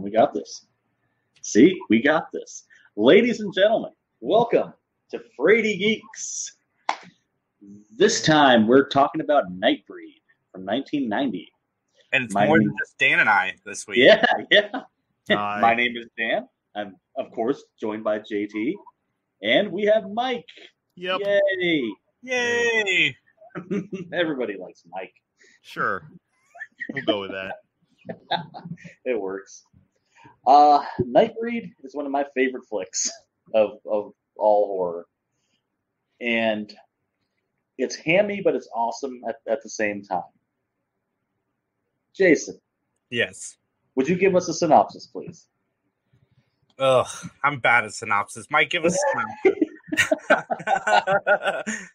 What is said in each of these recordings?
We got this. See, we got this. Ladies and gentlemen, welcome to Fraidy Geeks. This time we're talking about Nightbreed from 1990. And it's more than just Dan and I this week. Yeah. My name is Dan. I'm, of course, joined by JT. And we have Mike. Yep. Yay! Everybody likes Mike. Sure. We'll go with that. It works. Nightbreed is one of my favorite flicks of all horror. And it's hammy, but it's awesome at the same time. Jason. Yes. Would you give us a synopsis, please? Ugh, I'm bad at synopsis. Mike, give us a synopsis.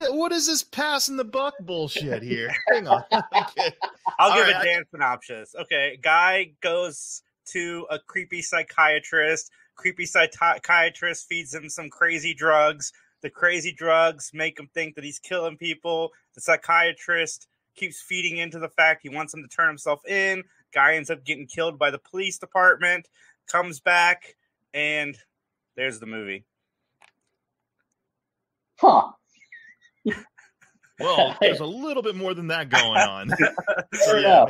What is this passing the buck bullshit here? Hang on. Okay. I'll give a Dan synopsis. Okay, guy goes to a creepy psychiatrist. Creepy psychiatrist feeds him some crazy drugs. The crazy drugs make him think that he's killing people. The psychiatrist keeps feeding into the fact he wants him to turn himself in. Guy ends up getting killed by the police department. Comes back, and there's the movie. Huh. Well, there's a little bit more than that going on. So yeah,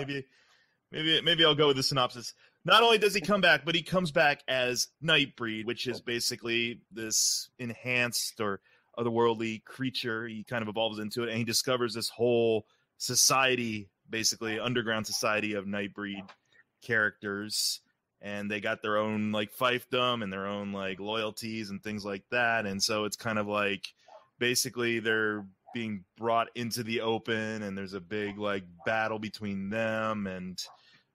maybe I'll go with the synopsis. Not only does he come back, but he comes back as Nightbreed, which is basically this enhanced or otherworldly creature. He kind of evolves into it, and he discovers this whole society, basically underground society of Nightbreed characters. And they got their own like fiefdom and their own like loyalties and things like that. And so it's kind of like basically they're being brought into the open, and there's a big like battle between them and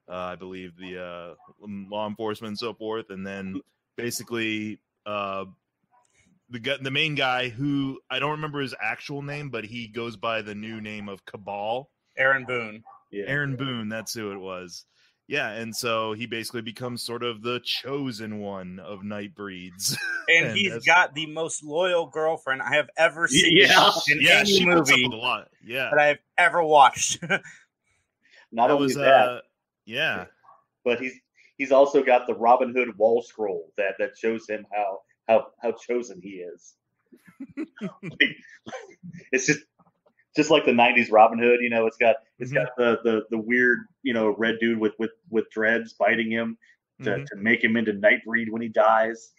I believe the law enforcement and so forth. And then basically the main guy, who I don't remember his actual name, but he goes by the new name of Cabal. Aaron Boone. Yeah. Aaron Boone, that's who it was. Yeah, and so he basically becomes sort of the chosen one of Nightbreeds. And he's got the most loyal girlfriend I have ever seen in any she movie puts up with a lot. Yeah. that I've ever watched. Not only that, yeah. but he's also got the Robin Hood wall scroll that shows him how chosen he is. It's just like the 90s Robin Hood, it's got the weird, red dude with dreads biting him to make him into Nightbreed when he dies.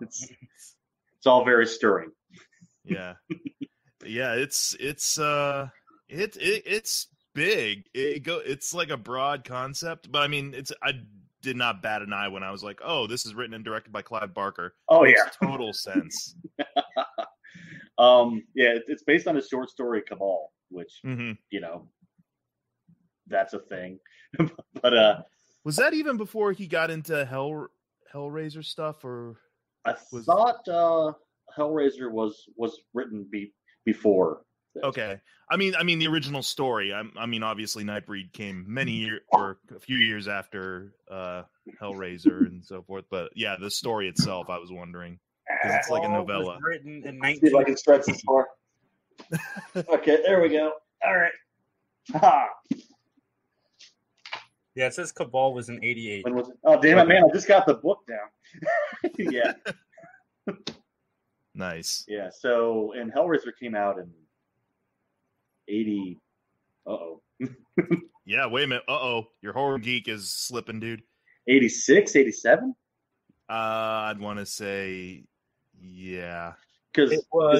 It's all very stirring. Yeah. Yeah, it's big. It's like a broad concept, but I mean, I did not bat an eye when I was like, oh, this is written and directed by Clive Barker. Oh, Makes yeah. total sense. It's based on a short story, Cabal, which that's a thing. But was that even before he got into Hellraiser stuff, or I thought Hellraiser was written before this. Okay. I mean the original story. I mean obviously Nightbreed came many years or a few years after Hellraiser and so forth, but yeah, the story itself, I was wondering. Because it's like a novella. Was written in See if I can stretch this far. Okay, there we go. All right. Ha! Yeah, it says Cabal was in 88. When was it? Oh, damn it, man. I just got the book down. Yeah. Nice. Yeah, so, and Hellraiser came out in 80. Uh-oh. Yeah, wait a minute. Uh-oh. Your horror geek is slipping, dude. 86, 87? I'd want to say, yeah. Because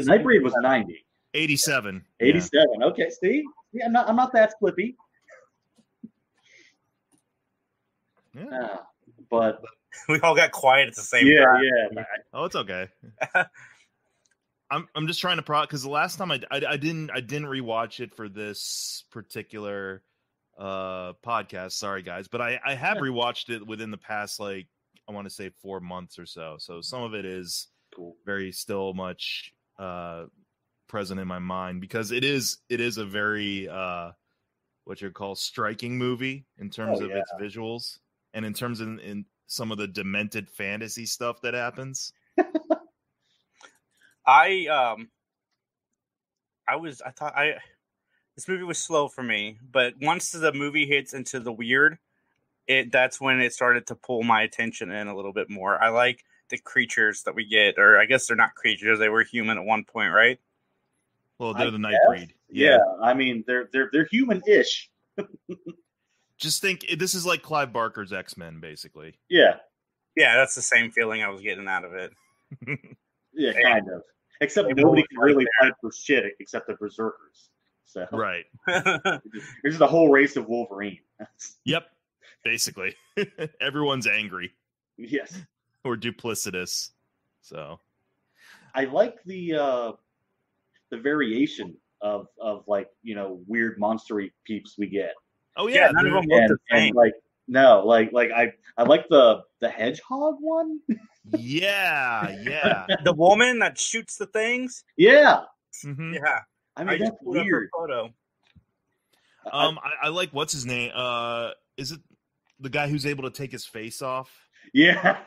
Nightbreed was 90. 87. 87. Yeah. Okay, see? Yeah, I'm not that flippy. Yeah. But we all got quiet at the same time. Yeah. Oh, it's okay. I'm just trying to because the last time I didn't rewatch it for this particular podcast. Sorry guys, but I have rewatched it within the past, like, I want to say 4 months or so. So some of it is very still much present in my mind, because it is a very what you call striking movie in terms of its visuals, and in terms of in some of the demented fantasy stuff that happens. This movie was slow for me, but once the movie hits into the weird, that's when it started to pull my attention in a little bit more. I like the creatures that we get, or I guess they're not creatures; they were human at one point, right? Well, they're the Nightbreed. Yeah, I mean they're human-ish. Just think, this is like Clive Barker's X-Men, basically. Yeah, that's the same feeling I was getting out of it. Yeah, kind of. Except nobody can really fight for shit except the Berserkers. So right, there's the whole race of Wolverine. Yep, basically, everyone's angry. Yes, or duplicitous. So I like the variation of like weird monstery peeps we get. Oh yeah, none of them look the same. Like no, like I like the hedgehog one. Yeah. The woman that shoots the things. Yeah, yeah. I mean that's weird. Photo. I like what's his name? Is it the guy who's able to take his face off? Yeah,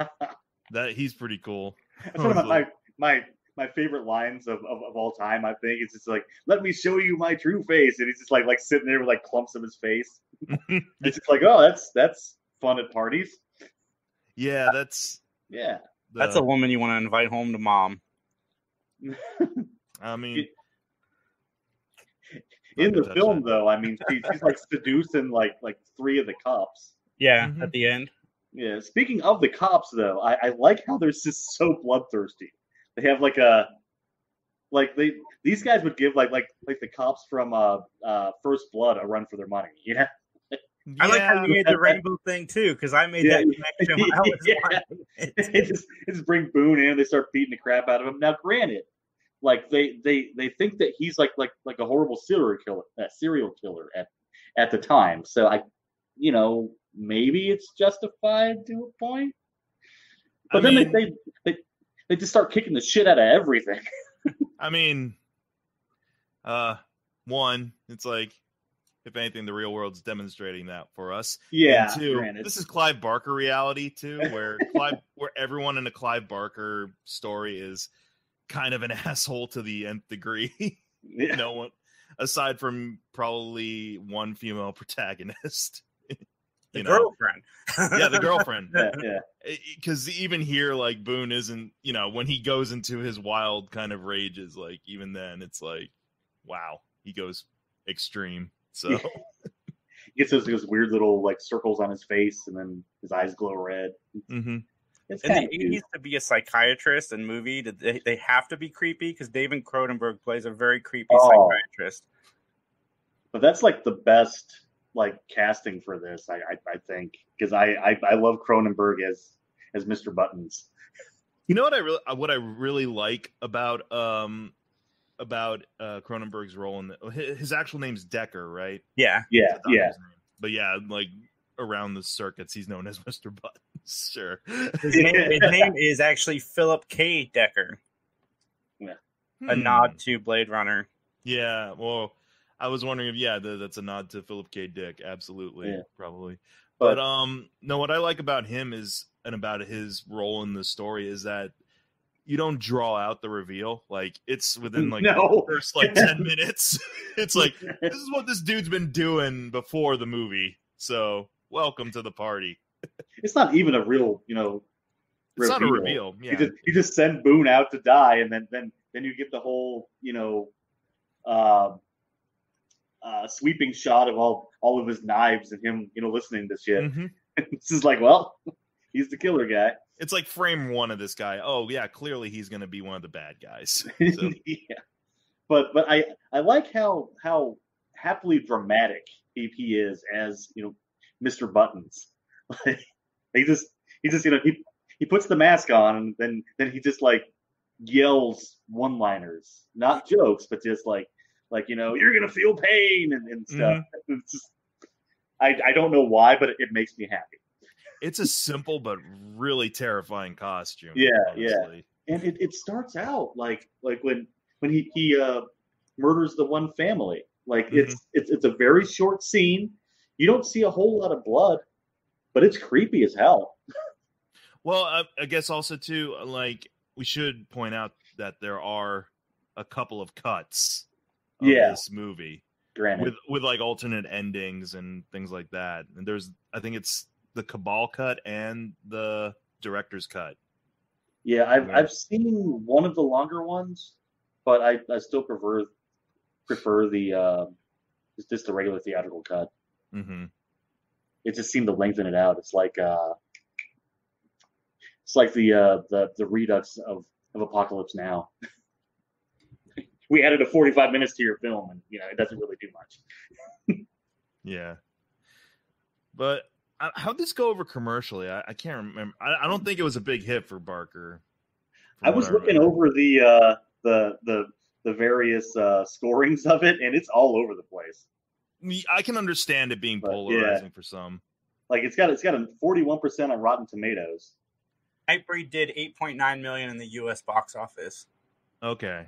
that he's pretty cool. That's one of my favorite lines of all time. I think it's just like, "Let me show you my true face," and he's just like sitting there with like clumps of his face. It's just like, oh, that's fun at parties. Yeah, that's a woman you want to invite home to mom. I mean, in the film though, I mean, she's like seducing like 3 of the cops. Yeah, at the end. Yeah. Speaking of the cops though, I like how they're just so bloodthirsty. They have these guys would give like the cops from First Blood a run for their money. Yeah. I like how you made the rainbow thing too, because I made that connection when I was They just bring Boone in, they start beating the crap out of him. Now, granted, like they think that he's like a horrible serial killer at the time. So maybe it's justified to a point. But they just start kicking the shit out of everything. I mean, one, it's like, if anything, the real world's demonstrating that for us. Yeah. And 2, granted. This is Clive Barker reality too, where where everyone in a Clive Barker story is kind of an asshole to the nth degree. Yeah. No one, aside from probably one female protagonist. The girlfriend. Yeah, the girlfriend. Yeah. Because even here, like, Boone isn't, when he goes into his wild kind of rages, like, even then, it's like, wow, he goes extreme. So he gets those weird little like circles on his face, and then his eyes glow red. Mm-hmm. It's and he needs to be a psychiatrist in movie. They have to be creepy because David Cronenberg plays a very creepy psychiatrist. But that's like the best like casting for this, I think, because I love Cronenberg as Mr. Buttons. You know what I really like about Cronenberg's role in his actual name's Decker, right? Yeah. But yeah, like around the circuits, he's known as Mr. Buttons. Sure. His name is actually Philip K. Decker. Yeah. A nod to Blade Runner. Yeah. Well, I was wondering if that's a nod to Philip K. Dick. Absolutely, probably. But no, what I like about him and about his role in the story is that you don't draw out the reveal. Like, it's within the first 10 minutes. It's like, this is what this dude's been doing before the movie. So welcome to the party. It's not even a real, reveal. It's not a reveal. Yeah. You just send Boone out to die, and then you get the whole, sweeping shot of all of his knives and him, listening to shit. Mm-hmm. This is like, well, he's the killer guy. It's like frame 1 of this guy. Oh yeah, clearly he's going to be one of the bad guys. So. Yeah, but I like how happily dramatic he is as Mr. Buttons. Like, he just he puts the mask on, and then he just like yells one-liners, not jokes, but just like you're gonna feel pain and stuff. Mm-hmm. It's just, I don't know why, but it makes me happy. It's a simple but really terrifying costume. Yeah, honestly. And it starts out like when he murders the one family. Like, it's a very short scene. You don't see a whole lot of blood, but it's creepy as hell. Well, I guess also too, like, we should point out that there are a couple of cuts of this movie. Granted. With like alternate endings and things like that. And I think it's the Cabal cut and the director's cut. Yeah, I've seen one of the longer ones, but I still prefer the just the regular theatrical cut. Mm-hmm. It just seemed to lengthen it out. It's like the redux of Apocalypse Now. We added a 45 minutes to your film, and it doesn't really do much. Yeah, but how'd this go over commercially? I can't remember. I don't think it was a big hit for Barker. I was looking over the various scorings of it, and it's all over the place. I can understand it being polarizing for some. Like it's got a 41% on Rotten Tomatoes. Nightbreed did $8.9 million in the U.S. box office. Okay.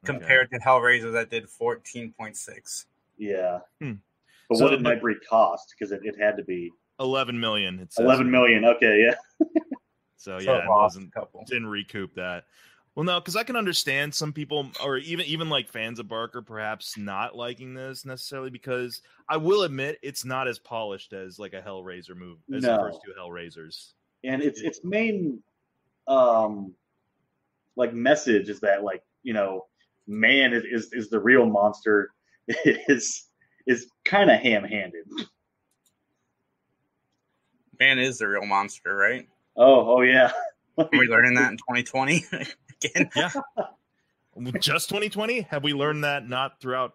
Compared to Hellraiser that did 14.6. Yeah. But what did Nightbreed cost? Because it had to be $11 million. $11 million. Okay, yeah. So it didn't recoup that. Well, no, because I can understand some people, or even like fans of Barker, perhaps not liking this necessarily, because I will admit it's not as polished as like a Hellraiser movie as the first two Hellraisers. And its main like message is that man is the real monster is kind of ham-handed. Man is the real monster, right? Oh yeah. Are we learning that in 2020 again? Yeah. Just 2020? Have we learned that not throughout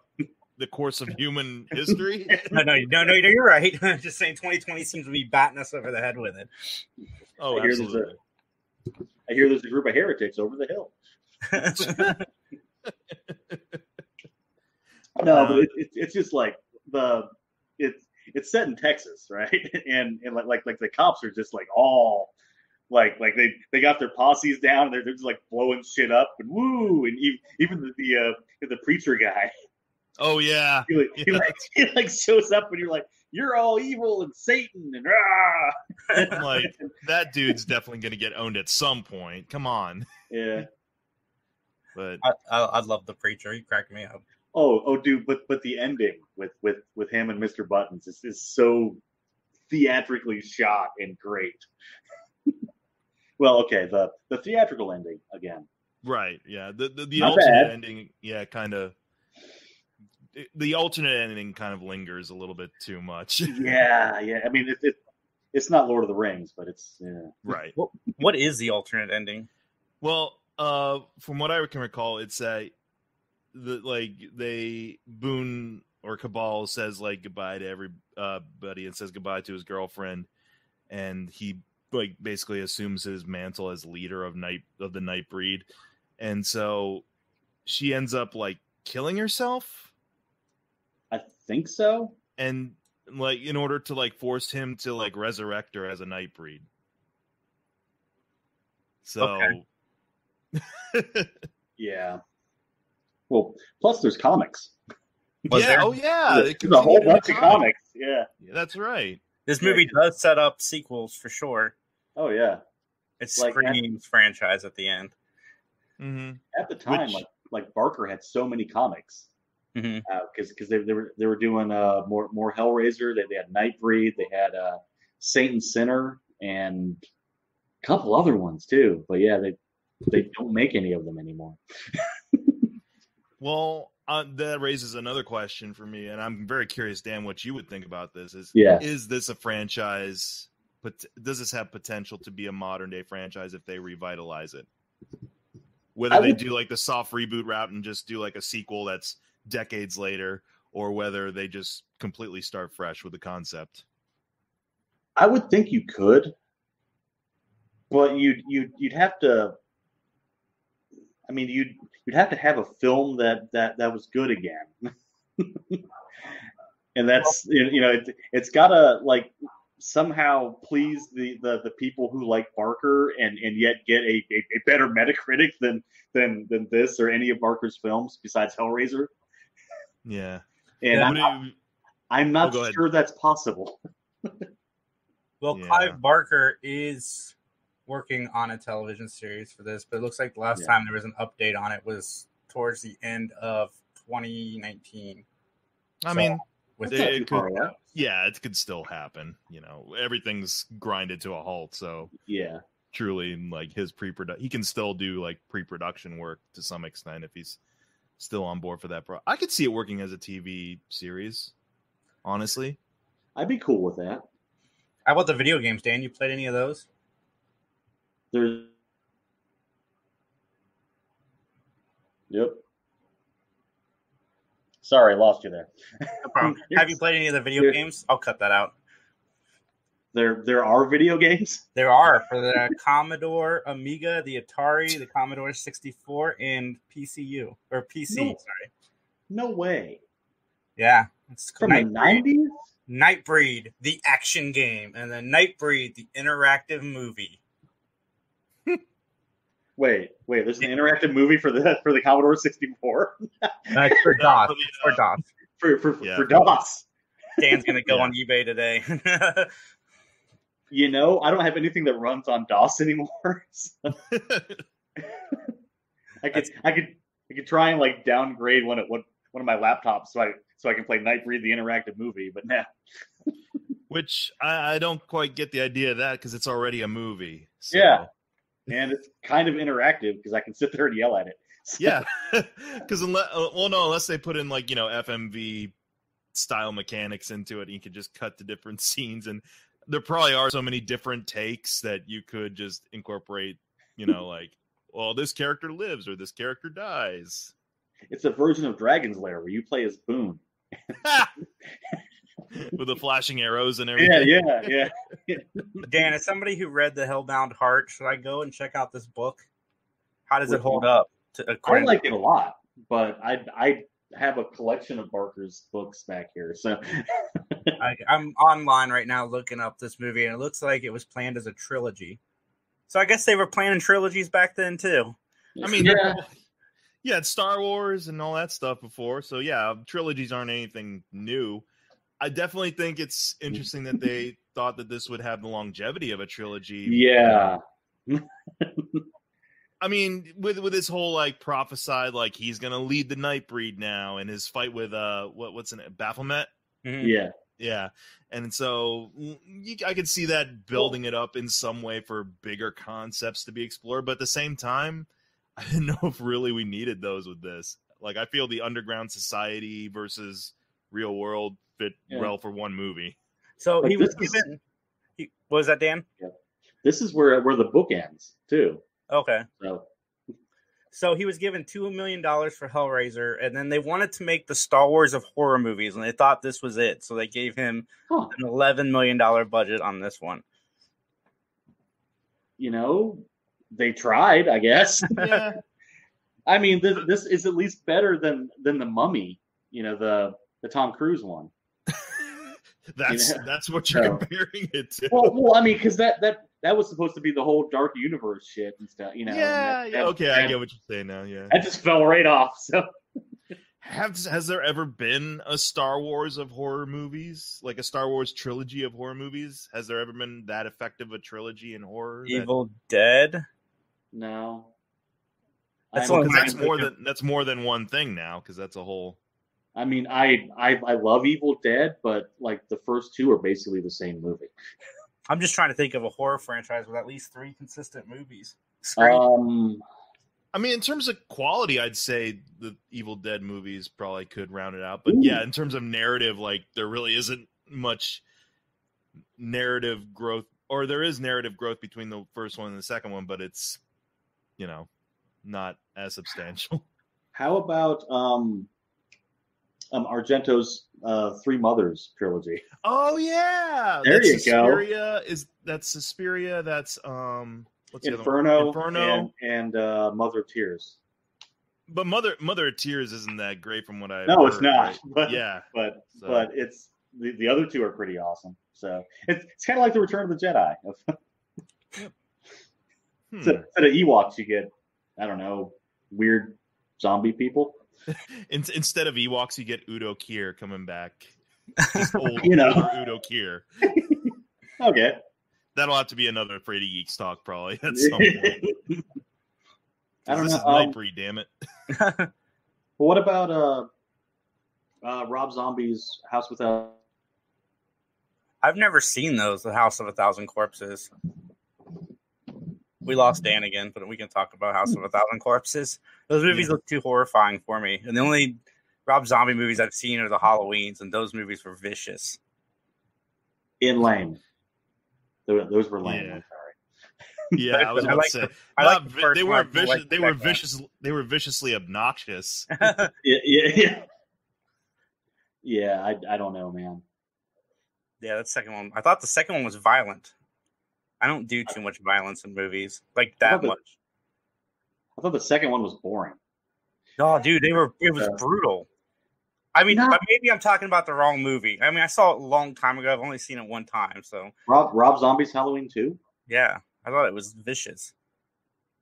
the course of human history? No, you're right. I'm just saying 2020 seems to be batting us over the head with it. Oh, absolutely. I hear there's a group of heretics over the hill. No, but it's just like it's set in Texas, right? And like the cops are just like all like they got their posses down. They're just like blowing shit up and woo, and even the preacher guy. Oh yeah, he shows up and you're like, you're all evil and Satan and rah. Like that dude's definitely gonna get owned at some point. Come on. Yeah. But I love the preacher. He cracked me up. Oh, dude! But the ending with him and Mr. Buttons is so theatrically shot and great. Well, okay, the theatrical ending again. Right. Yeah. The alternate ending. Yeah, kind of. The alternate ending kind of lingers a little bit too much. Yeah. I mean, it's not Lord of the Rings, but it's right. What is the alternate ending? Well, from what I can recall, it's Boone or Cabal says like goodbye to everybody and says goodbye to his girlfriend, and he like basically assumes his mantle as leader of the Nightbreed, and so she ends up like killing herself. I think so. And like in order to like force him to like resurrect her as a Nightbreed. So yeah. Well, plus there's comics. Oh yeah. There's a whole bunch of comics. Yeah, that's right. This movie does set up sequels for sure. Oh yeah. It's Scream's franchise at the end. Mm-hmm. At the time, like Barker had so many comics. Because they were doing more Hellraiser. They had Nightbreed. They had Saint and Sinner and a couple other ones too. But yeah, they don't make any of them anymore. Well, that raises another question for me, and I'm very curious, Dan, what you would think about this. Is this a franchise? But does this have potential to be a modern day franchise if they revitalize it? Whether they do like the soft reboot route and just do like a sequel that's decades later, or whether they just completely start fresh with the concept. I would think you could, but you'd have to. I mean, you'd have to have a film that was good again, and that's it's gotta like somehow please the people who like Barker and yet get a better Metacritic than this or any of Barker's films besides Hellraiser. Yeah, and I'm not sure that's possible. Well, Clive Barker is working on a television series for this, but it looks like the last time there was an update on it was towards the end of 2019. I mean, with it could, yeah, it could still happen. You know, everything's grinded to a halt. So yeah, truly, like his he can still do like pre-production work to some extent if he's still on board for that. I could see it working as a TV series. Honestly, I'd be cool with that. How about the video games, Dan? You played any of those? There's. Yep. Sorry, lost you there. No problem. Have you played any of the video games? I'll cut that out. There are video games? There are for the Commodore Amiga, the Atari, the Commodore 64, and PC. Sorry. No way. Yeah. It's from the 90s? Nightbreed, the action game, and then Nightbreed, the interactive movie. Wait, there's an interactive movie for the Commodore 64? It's for DOS. For DOS. For DOS. Dan's going to go on eBay today. You know, I don't have anything that runs on DOS anymore. So. I could try and like downgrade one of my laptops so I can play Nightbreed the interactive movie, but nah. Which I don't quite get the idea of that because it's already a movie. So. Yeah, and it's kind of interactive because I can sit there and yell at it. So. Yeah, because unless they put in like FMV style mechanics into it, and you can just cut to different scenes, and there probably are so many different takes that you could just incorporate. Like, well, this character lives or this character dies. It's a version of Dragon's Lair where you play as Boone. With the flashing arrows and everything. Yeah. Dan, as somebody who read The Hellbound Heart, should I go and check out this book? How does it hold up? I like it a lot, but I have a collection of Barker's books back here. So I'm online right now looking up this movie, and it looks like it was planned as a trilogy. So I guess they were planning trilogies back then, too. I mean, yeah, it's Star Wars and all that stuff before. So, yeah, trilogies aren't anything new. I definitely think it's interesting that they thought that this would have the longevity of a trilogy. Yeah. I mean, with his whole like prophesied, like he's gonna lead the Nightbreed now, and his fight with what's in it, Baphomet. Mm-hmm. Yeah, and so I could see that building it up in some way for bigger concepts to be explored. But at the same time, I didn't know if really we needed those with this. Like, I feel the underground society versus real world fit well for one movie. So he was given. What was that, Dan? Yeah. This is where the book ends too. Okay. So he was given $2 million for Hellraiser, and then they wanted to make the Star Wars of horror movies, and they thought this was it. So they gave him an $11 million budget on this one. They tried, I guess. Yeah. I mean, this is at least better than the Mummy. The Tom Cruise one. That's what you're comparing it to. Well, I mean, because that was supposed to be the whole dark universe shit and stuff. Yeah. Okay, I get what you're saying now. Yeah, that just fell right off. So, has there ever been a Star Wars of horror movies, like a Star Wars trilogy of horror movies? Has there ever been that effective a trilogy in horror? Evil Dead? No. That's more than one thing now, because that's a whole. I mean, I love Evil Dead, but like the first two are basically the same movie. I'm just trying to think of a horror franchise with at least 3 consistent movies. I mean, in terms of quality, I'd say the Evil Dead movies probably could round it out. But yeah, in terms of narrative, like there really isn't much narrative growth, or there is narrative growth between the first one and the second one, but it's, not as substantial. How about Argento's Three Mothers trilogy? Oh yeah, there you Suspiria. That's Suspiria? That's what's Inferno, and Mother of Tears. But Mother of Tears isn't that great from what I. No, it's not. Right? But it's the other two are pretty awesome. So it's kind of like the Return of the Jedi. Instead of Ewoks, you get, I don't know, weird zombie people. Instead of Ewoks, you get Udo Kier coming back. Just old, older Udo Kier. Okay. That'll have to be another Fraidy Geeks talk, probably, at some point. I don't know. This is Nightbreed, damn it. What about Rob Zombie's House Without. I've never seen those. The House of a Thousand Corpses. We lost Dan again, but we can talk about House of a Thousand Corpses. Those movies look too horrifying for me, and the only Rob Zombie movies I've seen are the Halloweens, and those movies were vicious. In lame. Those were lame. Yeah. I'm sorry. Yeah, I was about to say. They weren't vicious. They were vicious. They were viciously obnoxious. Yeah. I don't know, man. Yeah, that second one. I thought the second one was violent. I don't do too much violence in movies like that much. I thought the second one was boring. Oh, dude, it was brutal. I mean, maybe I'm talking about the wrong movie. I mean, I saw it a long time ago. I've only seen it one time. So Rob Zombie's Halloween 2? Yeah, I thought it was vicious.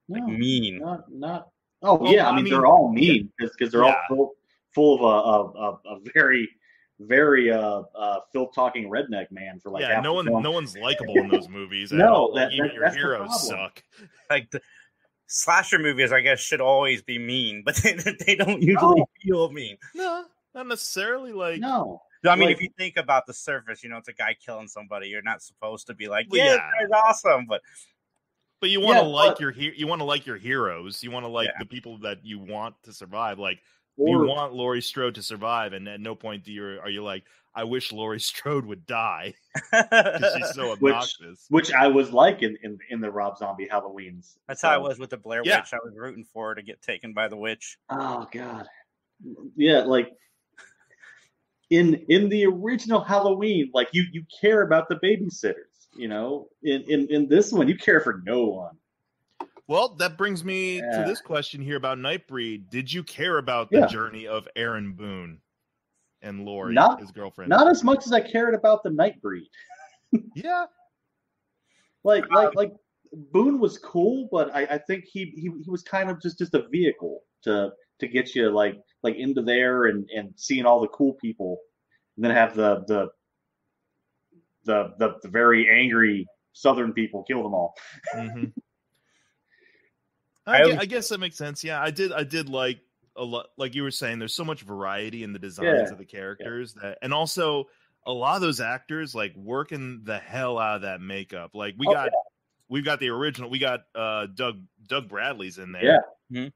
No, like mean. Not. Oh, well, yeah. I mean, they're all mean because they're all full of a very, very filth talking redneck man for like. Yeah, no one's likable in those movies. No, even your heroes suck. Like the slasher movies, I guess, should always be mean, but they don't usually feel mean. No, not necessarily. Like no. I mean, if you think about the surface, it's a guy killing somebody. You're not supposed to be like, "Yeah, that's awesome," but you want to like your heroes. You want to like the people that you want to survive. Like you want Laurie Strode to survive, and at no point are you like, "I wish Laurie Strode would die," because she's so obnoxious. Which I was like in the Rob Zombie Halloweens. That's how I was with the Blair Witch. I was rooting for her to get taken by the witch. Oh God, yeah, like. In the original Halloween, like you care about the babysitters, In this one, you care for no one. Well, that brings me to this question here about Nightbreed. Did you care about the journey of Aaron Boone and Laurie, his girlfriend? Not as much as I cared about the Nightbreed. Yeah, like Boone was cool, but I think he was kind of just a vehicle to get you like into there and seeing all the cool people, and then have the very angry Southern people kill them all. Mm-hmm. I guess that makes sense. Yeah, I did like a lot. Like you were saying, there's so much variety in the designs of the characters and also a lot of those actors like working the hell out of that makeup. Like we've got the original. We got Doug Bradley's in there. Yeah. Mm-hmm.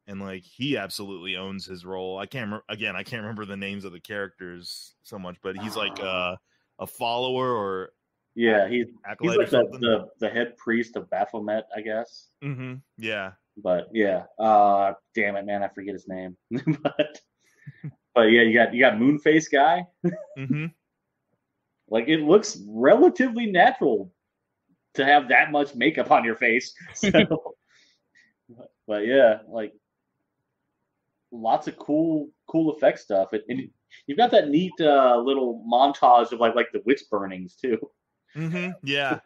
And like he absolutely owns his role. I can't remember the names of the characters so much, but he's like a follower or he's like the head priest of Baphomet, I guess. Mm-hmm. Yeah, but damn it, man, I forget his name. but yeah, you got Moonface guy. Mm-hmm. Like it looks relatively natural to have that much makeup on your face. So, but yeah, like. Lots of cool effect stuff, and you've got that neat little montage of like the witch burnings too. Mm-hmm. Yeah.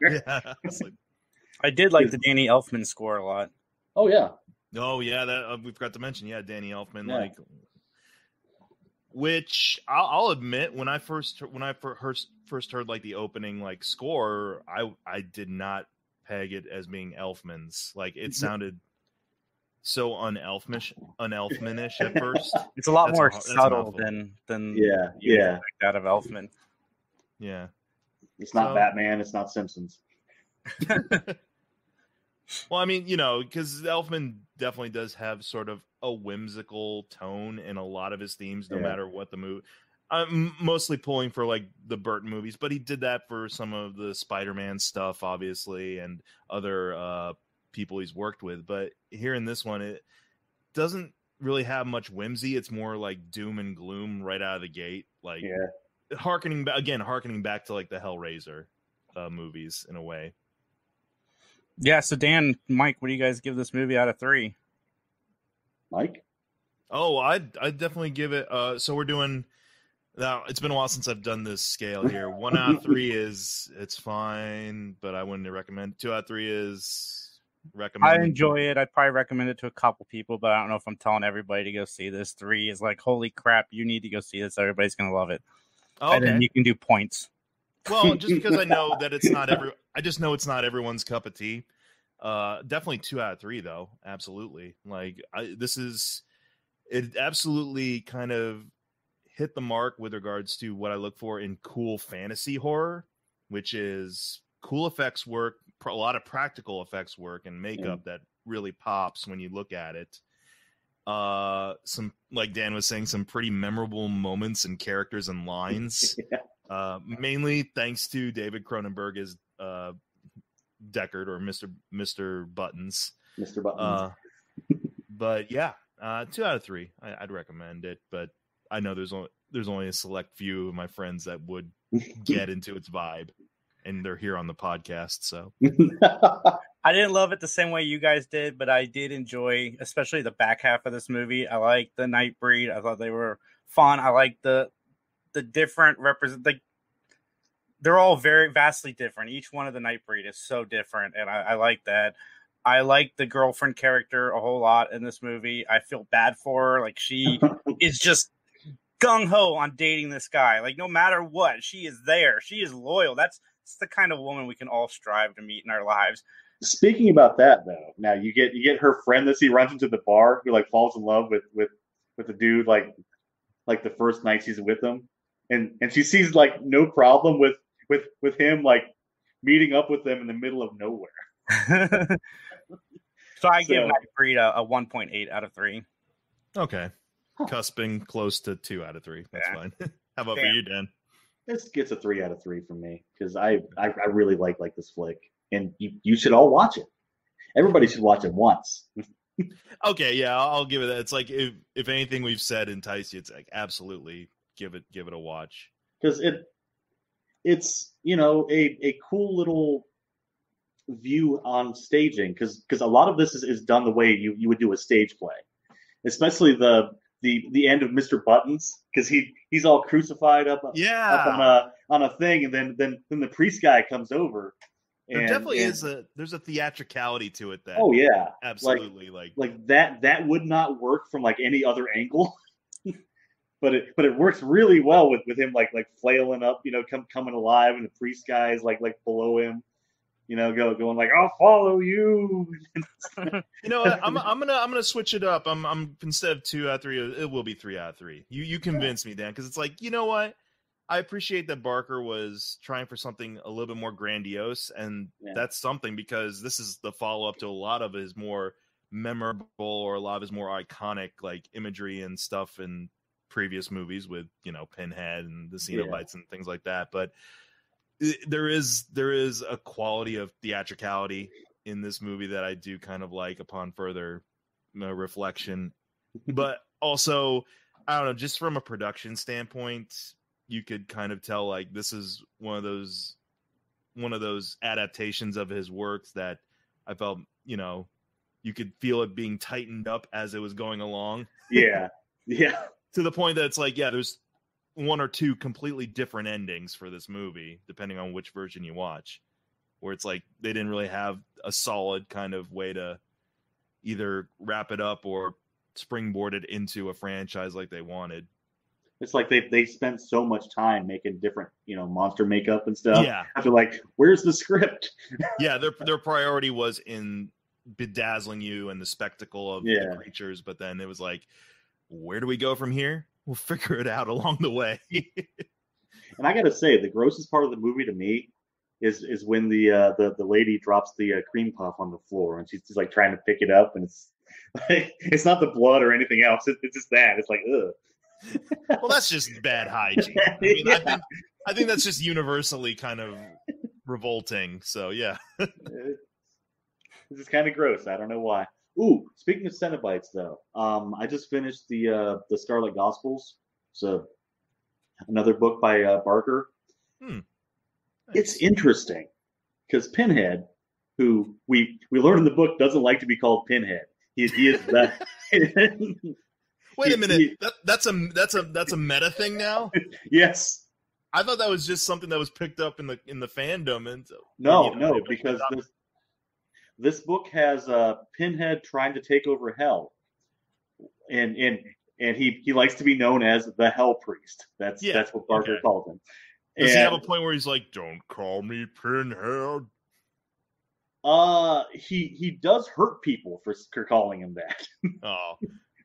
I did like the Danny Elfman score a lot. Oh yeah. That we forgot to mention. Yeah, Danny Elfman. Yeah. Like, which I'll admit, when I first heard like the opening like score, I did not peg it as being Elfman's. Like it sounded so un-Elfmanish at first. It's a lot more subtle than that of Elfman. Yeah. It's not Batman, it's not Simpsons. Well, I mean, because Elfman definitely does have sort of a whimsical tone in a lot of his themes, no matter what the movie. I'm mostly pulling for like the Burton movies, but he did that for some of the Spider-Man stuff, obviously, and other people he's worked with. But here in this one, it doesn't really have much whimsy. It's more like doom and gloom right out of the gate, like harkening back to like the Hellraiser movies in a way. So Dan, Mike, what do you guys give this movie out of 3? Mike? Oh, I'd definitely give it so we're doing now. It's been a while since I've done this scale here. 1 out of 3 is it's fine, but I wouldn't recommend. 2 out of 3 is recommend. I enjoy it. I'd probably recommend it to a couple people, but I don't know if I'm telling everybody to go see this. 3 is like, holy crap, you need to go see this. Everybody's gonna love it. Okay. And then you can do points. Well, just because I know that it's not I just know it's not everyone's cup of tea. Definitely 2 out of 3 though. Absolutely. Like it absolutely kind of hit the mark with regards to what I look for in cool fantasy horror, which is cool effects work, a lot of practical effects work and makeup that really pops when you look at it. Some, like Dan was saying, some pretty memorable moments and characters and lines. Mainly thanks to David Cronenberg as Deckard, or Mr. Buttons. Mr. Buttons. But yeah, 2 out of 3. I'd recommend it, but I know there's only a select few of my friends that would get into its vibe, and they're here on the podcast. So I didn't love it the same way you guys did, but I did enjoy, especially the back half of this movie. I liked the Nightbreed. I thought they were fun. I liked the different they're all very vastly different. Each one of the Nightbreed is so different, and I like that. I like the girlfriend character a whole lot in this movie. I feel bad for her. Like, she is just gung-ho on dating this guy. Like, no matter what, she is there. She is loyal. That's the kind of woman we can all strive to meet in our lives. Speaking about that, though, now you get her friend that she runs into the bar, who like falls in love with the dude like the first night she's with him, and she sees like no problem with him like meeting up with them in the middle of nowhere. So I give Nightbreed a 1.8 out of 3. Okay. Cusping close to 2 out of 3. That's fine. How about for you, Dan? This gets a 3 out of 3 from me, because I really like this flick, and you should all watch it. Everybody should watch it once. Okay, yeah, I'll give it that. It's like, if anything we've said enticed you, it's like absolutely give it a watch, because it's a cool little view on staging, because a lot of this is done the way you would do a stage play, especially the end of Mr. Buttons, because he's all crucified up on a thing, and then the priest guy comes over. There definitely is there's a theatricality to it that absolutely like that would not work from like any other angle. But it works really well with him like flailing up, coming alive, and the priest guy is like below him, going like, I'll follow you. You know what? I'm gonna switch it up. I'm instead of 2 out of 3, it will be 3 out of 3. You convinced me, Dan, because it's like, you know what? I appreciate that Barker was trying for something a little bit more grandiose, and that's something, because this is the follow up to a lot of his more memorable, or a lot of his more iconic like imagery and stuff in previous movies with Pinhead and the Cenobites and things like that. But there is a quality of theatricality in this movie that I do kind of like upon further reflection. But also, I don't know, just from a production standpoint, you could kind of tell like this is one of those adaptations of his works that I felt, you could feel it being tightened up as it was going along. Yeah. To the point that it's like, there's 1 or 2 completely different endings for this movie, depending on which version you watch, where it's like they didn't really have a solid kind of way to either wrap it up or springboard it into a franchise like they wanted. It's like they spent so much time making different, monster makeup and stuff. Yeah. After like, where's the script? Yeah, their priority was in bedazzling you and the spectacle of the creatures, but then it was like, where do we go from here? We'll figure it out along the way. And I gotta say, the grossest part of the movie to me is when the lady drops the cream puff on the floor, and she's just like trying to pick it up, and it's like, it's not the blood or anything else. It's just that. It's like, ugh. Well, that's just bad hygiene. I mean, I think that's just universally kind of revolting. So yeah, it's just kind of gross. I don't know why. Ooh, speaking of Cenobites, though, I just finished the Scarlet Gospels. So another book by Barker. Nice. It's interesting because Pinhead, who we learned in the book doesn't like to be called Pinhead. He is that. Wait a minute. That's a meta thing now? Yes. I thought that was just something that was picked up in the fandom, and no, because this book has Pinhead trying to take over Hell, and he likes to be known as the Hell Priest. That's what Barker calls him. Does he have a point where he's like, "Don't call me Pinhead"? He does hurt people for calling him that. Oh.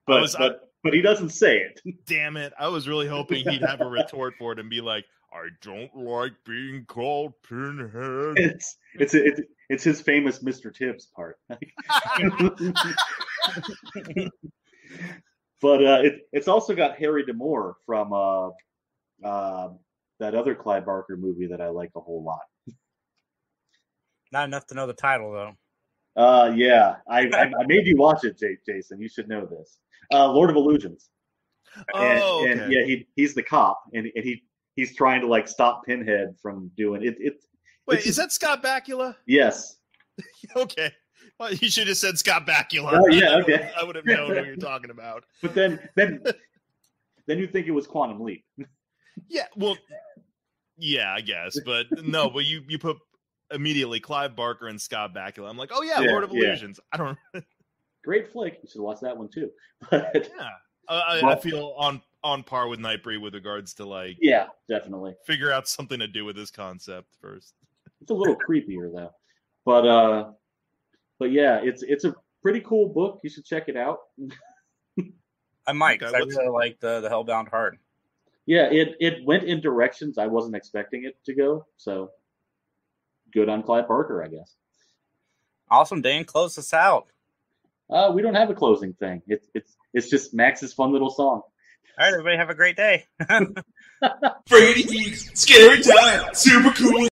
but he doesn't say it. Damn it! I was really hoping he'd have a retort for it and be like, "I don't like being called Pinhead." It's his famous Mr. Tibbs part. But it's also got Harry D'Amour from that other Clive Barker movie that I like a whole lot. Not enough to know the title, though. Yeah, I made you watch it, Jason. You should know this. Lord of Illusions. And yeah, he's the cop, and he's trying to like stop Pinhead from doing it. Wait, is that Scott Bakula? Yes. Okay. Well, you should have said Scott Bakula. Oh yeah, okay. I would have known who you're talking about. But then you think it was Quantum Leap. Yeah, well, yeah, I guess, but no, but you put immediately Clive Barker and Scott Bakula. I'm like, oh yeah, Lord of Illusions. I don't. Great flick. You should watch that one too. But, yeah, I feel on par with Nightbreed with regards to like. Yeah, definitely. Figure out something to do with this concept first. It's a little creepier though, but yeah, it's a pretty cool book. You should check it out. I might. Okay, I really like the Hellbound Heart. Yeah, it went in directions I wasn't expecting it to go. So good on Clive Barker, I guess. Awesome, Dan. Close us out. We don't have a closing thing. It's just Max's fun little song. All right, everybody, have a great day. Fraidy Geeks, scary time, super cool.